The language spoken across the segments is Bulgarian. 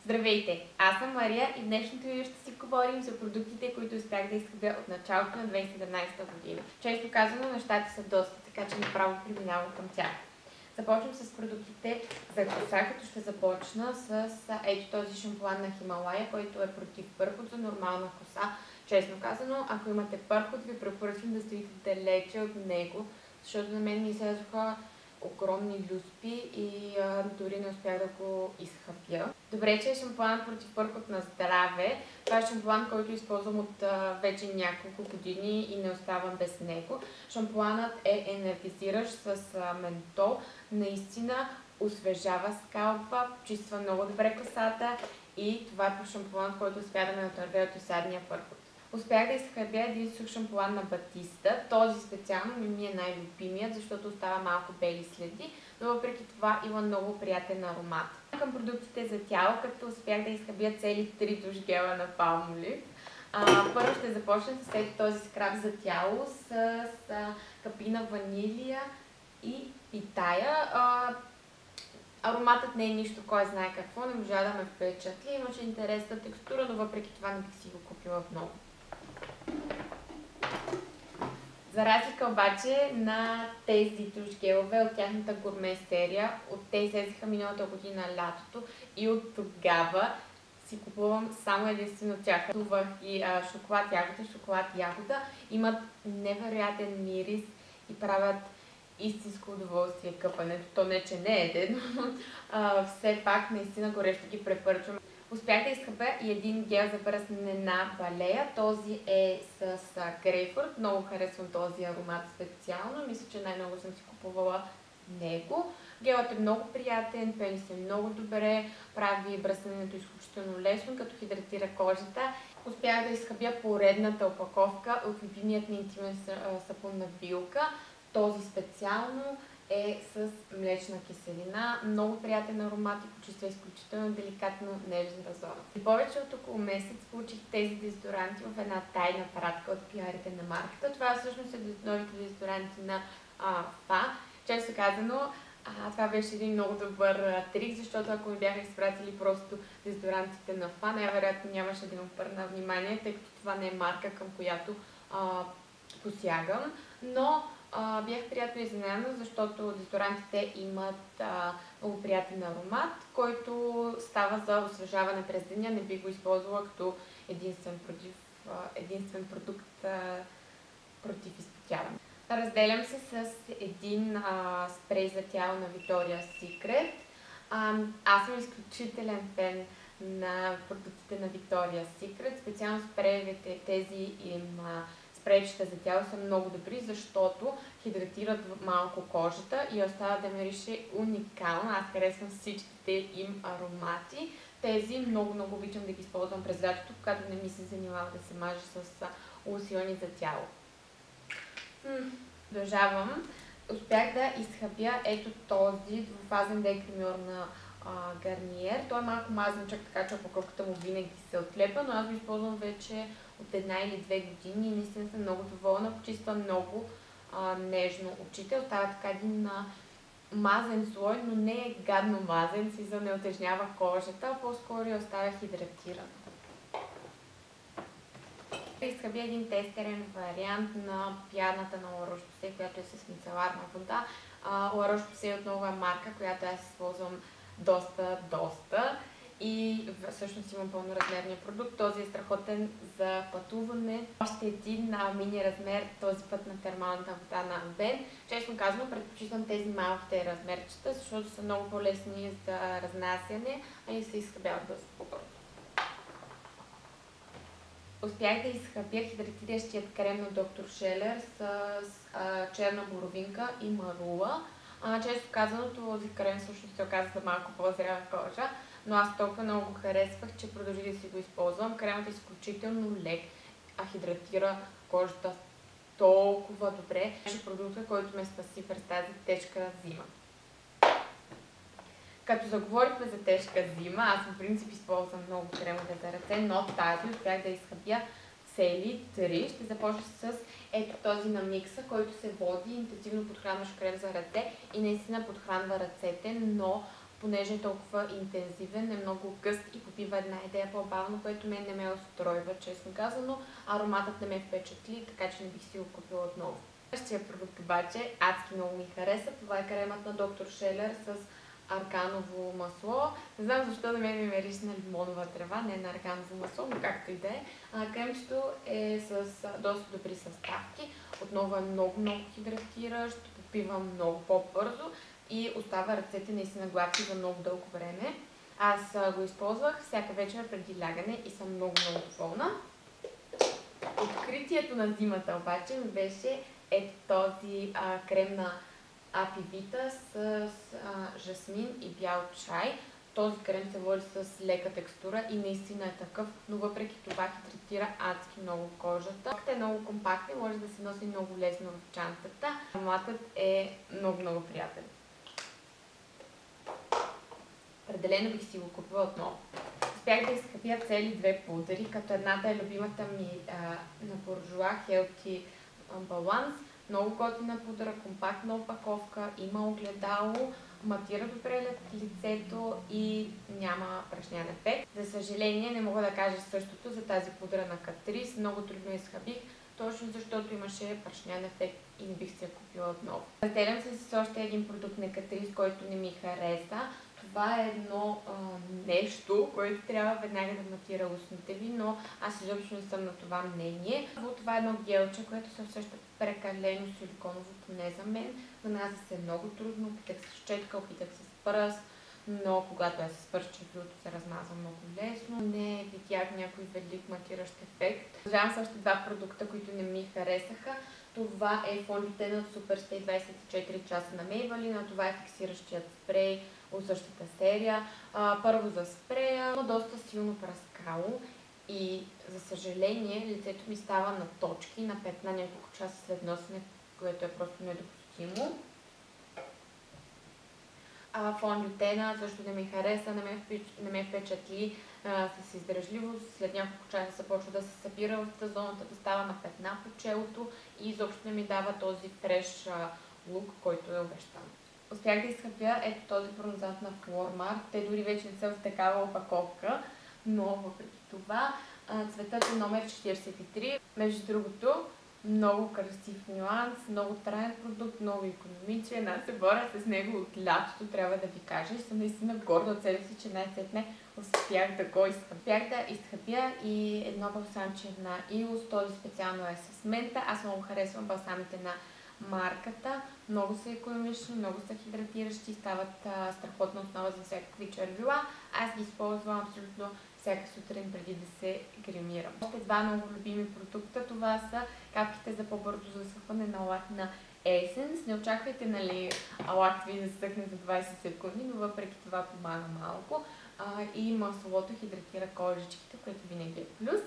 Здравейте! Аз съм Мария и в днешното видео ще си говорим за продуктите, които успях да изхабя от началото на 2017 година. Често казано, нещата са доста, така че направо преминавам към тях. Започвам с продуктите за коса, като ще започна с ето този шампуан на Хималая, който е против пърхот за нормална коса. Честно казано, ако имате пърхот, ви препоръчвам да стоите далече от него, защото на мен ми излязоха огромни люспи и дори не успях да го изхъпя. Добре, че е шампуан против пърхот на здраве. Това е шампуан, който използвам от вече няколко години и не оставам без него. Шампуанът е енергизиращ с ментол. Наистина освежава скалпа, чиства много добре косата и това е шампуан, който успя да ме отърве от осадния пърхот. Успях да изхабя един сух шампуан на Батиста. Този специално ми е най-любимият, защото остава малко бели следи, но въпреки това има много приятен аромат. Към продуктите за тяло, като успях да изхабя цели 3 душ гела на Palmolive. Първо ще започна с ето този скраб за тяло с капина ванилия и питая. Ароматът не е нищо, кой знае какво, не можа да ме впечатли. Имаше интересна текстура, но въпреки това не бих си го купила много. За разлика обаче на тези душ гелове от тяхната гурме серия, те излезаха миналата година лятото и от тогава си купувам само единствено тях. Купувах и шоколад ягода. Имат невероятен мирис и правят истинско удоволствие къпането. То не, че не е но все пак наистина горещо ги препоръчвам. Успях да изхабя и един гел за бръснене на балея. Този е с грейпфрут. Много харесвам този аромат специално. Мисля, че най-много съм си купувала него. Гелът е много приятен, пени се много добре, прави бръсненето изключително лесно, като хидратира кожата. Успях да изхабя поредната опаковка от любимият ми интимен сапун на Билка. Този специално е с млечна киселина, много приятен аромат и почиства изключително деликатно нежен разор. И повече от около месец получих тези дезодоранти в една тайна пратка от пиарите на марката. Това всъщност е новите дезодоранти на ФА. Често казано, това беше един много добър трик, защото ако ми бяха изпратили просто дезодорантите на ФА, най-вероятно нямаше да им обърна внимание, тъй като това не е марка, към която посягам. Но бях приятно изненадана, защото дезодорантите имат много приятен аромат, който става за освежаване през деня. Не бих го използвала като единствен продукт против изпотяване. Разделям се с един спрей за тяло на Victoria's Secret. Аз съм изключителен фен на продуктите на Victoria's Secret. Специално спреевете, тези им спрейчета за тяло са много добри, защото хидратират малко кожата и остава да мирише уникално. Аз харесвам всичките им аромати. Тези много обичам да ги използвам през лятото, когато не ми се занимава да се мажа с усилни за тяло. Продължавам. Успях да изхабя ето този двуфазен декремюр на Гарниер. Той е малко мазничък, така че опаковката му винаги се отлепа, но аз го използвам вече от 1 или 2 години и наистина съм много доволна. Почиства много нежно очите. Остава така един мазен слой, но не е гадно мазен, смисъл не отежнява кожата, а по-скоро я оставя хидратирана. Изхабя един тестерен вариант на пяната на La Roche-Posay, която е с мицеларна вода. La Roche-Posay отново е марка, която аз използвам доста. И всъщност имам пълноразмерния продукт. Този е страхотен за пътуване. Още един мини размер, този път на термалната вода на Бен. Честно казано, предпочитам тези малките размерчета, защото са много по-лесни за разнасяне, а и се изхабяват доста по-бързо. Успях да изхабя хидратиращият крем на Доктор Шелер с черна боровинка и марула. Често казано, този крем всъщност се оказа за малко по-зрява кожа, но аз толкова много го харесвах, че продължих да си го използвам. Кремът е изключително лек, хидратира кожата толкова добре. Беше продукта, който ме спаси през тази тежка зима. Като заговорихме за тежка зима, аз в принцип използвам много кремове за ръце, но тази успях да изхабя цели 3. Ще започна с ето този на Микса, който се води интензивно подхранващ крем за ръце и наистина подхранва ръцете, но понеже е толкова интензивен, е много гъст и попива една идея по-бавно, което мен не ме устройва, честно казано. Ароматът не ме впечатли, така че не бих си го купила отново. Следващия продукт обаче адски много ми хареса. Това е кремът на Доктор Шелер с арганово масло. Не знам защо на мен ми мириш на лимонова трева, не на арганово масло, но както и да е. Кремчето е с доста добри съставки. Отново е много хидратиращ, попива много по-бързо и остава ръцете наистина гладки за много дълго време. Аз го използвах всяка вечер преди лягане и съм много доволна. Откритието на зимата обаче ми беше този крем на Апивита с жасмин и бял чай. Този крем се води с лека текстура и наистина е такъв, но въпреки това хидратира адски много кожата. Пакът е много компактен, може да се носи много лесно в чантата. Ароматът е много приятен. Определено бих си го купила отново. Успях да изхъпя цели 2 пудри, като едната е любимата ми на Буржуа Healthy Balance. Много готина пудра, компактна опаковка, има огледало, матира добре лицето и няма прашнян ефект. За съжаление не мога да кажа същото за тази пудра на Catrice. Много трудно изхъбих, точно защото имаше прашнян ефект и не бих се я купила отново. Разделям се с още един продукт на Catrice, който не ми хареса. Това е едно нещо, което трябва веднага да матира устните ви, но аз изобщо не съм на това мнение. Това е едно гелче, което се усеща прекалено силиконово, поне за мен. Нанася се много трудно, опитах се с четка, опитах се с пръст, но когато я се свърши, червилото се размазва много лесно. Не видях някой велик матиращ ефект. Продължавам с още 2 продукта, които не ми харесаха. Това е фондютен от Superstay 24 часа на Maybelline, това е фиксиращият спрей от същата серия. Първо за спрея, но доста силно пръскало и за съжаление лицето ми става на точки, на петна няколко часа след носене, което е просто недопустимо. Фондютена също не ми хареса, не ме впечатли с издръжливост. След няколко часа започва да се събира в зоната, да става на петна по челото и изобщо не ми дава този фреш лук, който е обещан. Успях да изхъпя ето този бронзант на Flormar. Те дори вече не са в такава опаковка, но въпреки това цветът е номер 43. Между другото, много красив нюанс, много траен продукт, много икономичен. Аз се боря с него от лятото, трябва да ви кажа. И съм наистина горда от себе си, че най-сетне успях да го изхъпя. Успях да изхъпя и едно балсамче на Илос. Този специално е с мента. Аз много харесвам балсамите на марката. Много са икономични, много са хидратиращи, стават страхотна основа за всякакви червила. Аз ги използвам абсолютно всяка сутрин преди да се гримирам. Още 2 много любими продукта. Това са капките за по-бързо засъхване на лак на Essence. Не очаквайте, нали, лак ви да засъхне за 20 секунди, но въпреки това помага малко. И маслото хидратира кожичките, което винаги е плюс.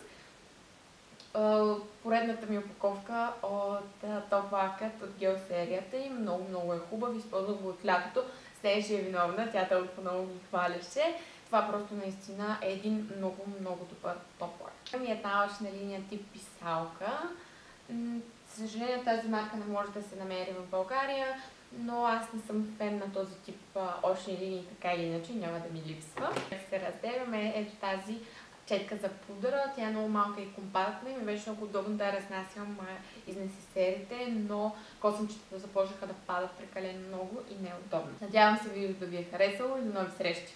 Поредната ми опаковка от топ лакът от гел серията и много е хубав. Използвах го от лятото. Стееше е виновна, тя толкова много ги хваляше. Това просто наистина е един много добър топ лак. Имам една очна линия тип писалка. За съжаление тази марка не може да се намери в България, но аз не съм фен на този тип очни линии, така или иначе няма да ми липсва. Се разделяме ето тази четка за пудра. Тя е много малка и компактна и ми беше много удобно да разнасям изнесисерите, но косъмчетата започнаха да падат прекалено много и не е удобно. Надявам се видеото да ви е харесало и до нови срещи!